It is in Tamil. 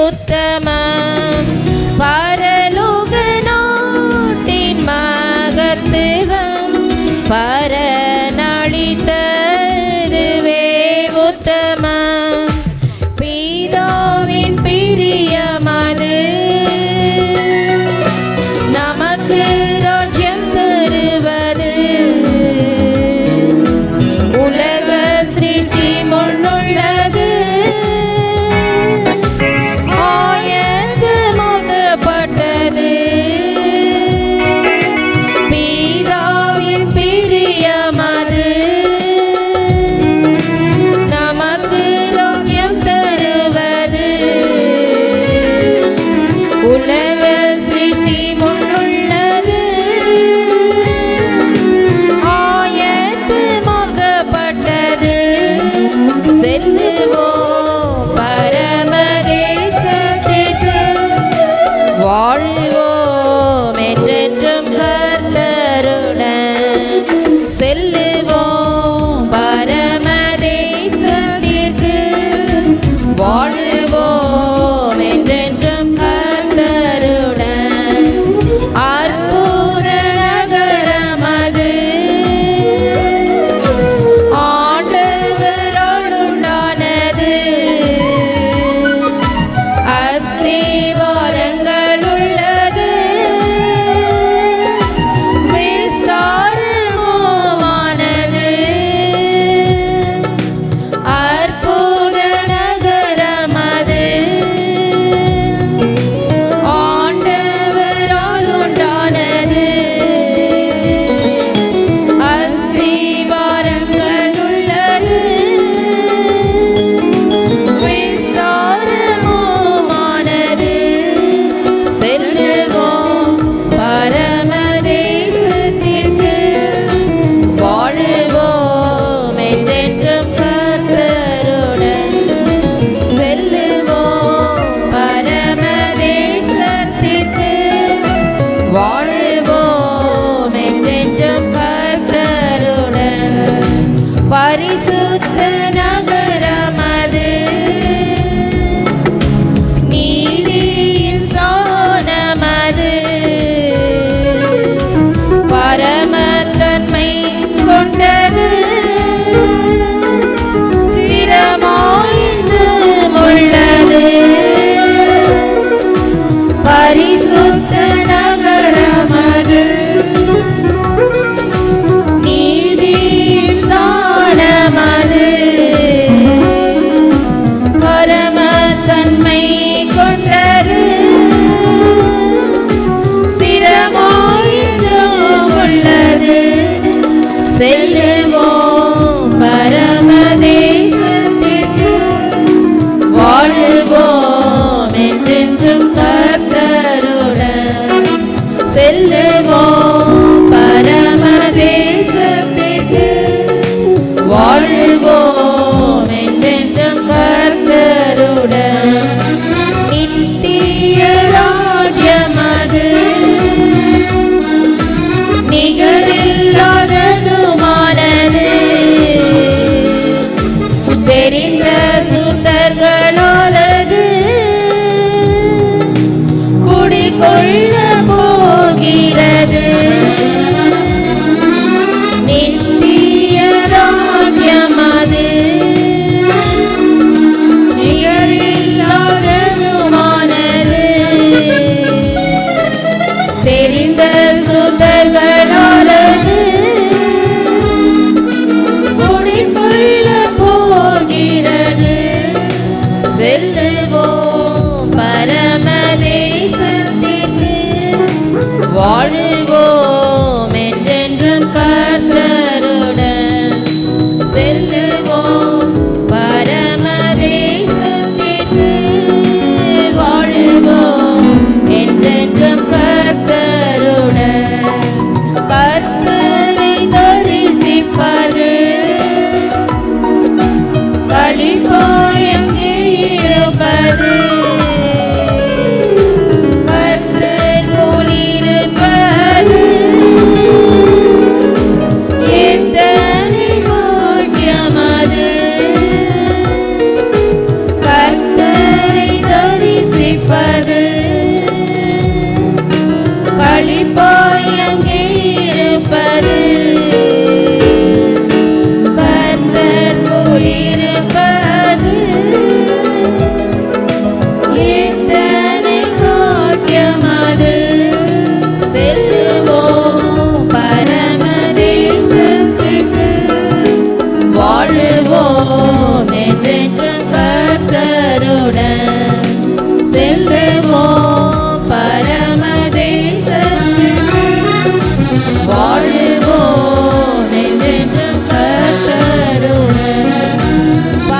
உத்தமம் பரலோக நாட்டின் மகத்துவம் பரனளித்ததுவே உத்தமம் பிதாவின் பிரியமது நமக்கு ராஜ்யம் தருவது உலக சிருஷ்டி முன்னுள்ளது ஆயத்தமாக்கப்பட்டது பிதாவின் பிரியமது நமக்கு ராஜ்யம் தருவது உலக சிருஷ்டி முன்னுள்ளது ஆயத்தமாக்கப்பட்டது செல்லுவோம் பரமதேசத்திற்கு வாழுவோம் என்றென்றும் கர்த்தருடன் செல்லுவோம் பரமதேசத்திற்கு வாழுவோம் என்றென்றும் கர்த்தருடன் அற்புத நகரமது ஆண்டவராலுண்டானது அஸ்திவாரங்கள் உள்ளது விஸ்தாரமானது அற்புத நகரமது ஆண்டவராலுண்டானது அஸ்திவாரங்கள் உள்ளது விஸ்தாரமானது செல்லுவோம் பரமதேசத்திற்கு வாழுவோம் என்றென்றும் கர்த்தருடன் செல்லுவோம் பரமதேசத்திற்கு வாழுவோம் என்றென்றும் கர்த்தருடன் பரிசுத்த நகரமது நீதியின் சானமது பரமத்தன்மை கொண்டது ஸ்திரமாயின்றும் உள்ளது பரிசுத்த நகரமது நீதியின் ஸ்தானமது பரமத்தன்மை கொண்டது ஸ்திரமாயின்றும் உள்ளது செல்லுவோம் பரமதேசத்திற்கு வாழுவோம் என்றென்றும் கர்த்தருடன் செல்லுவோம் பரமதேசத்திற்கு வாழுவோம் என்றென்றும் கர்த்தருடன் நித்திய ராஜ்யமது நிகரில்லாததுமானது தெரிந்த சுத்தர்களாலது குடிகொள்ள போகிறது நித்திய ராஜ்யமது நிகரில்லாததுமானது தெரிந்த சுத்தர்களாலது குடிகொள்ள போகிறது செல்லுவோம் பரமதேசத்திற்கு வாழுவோம்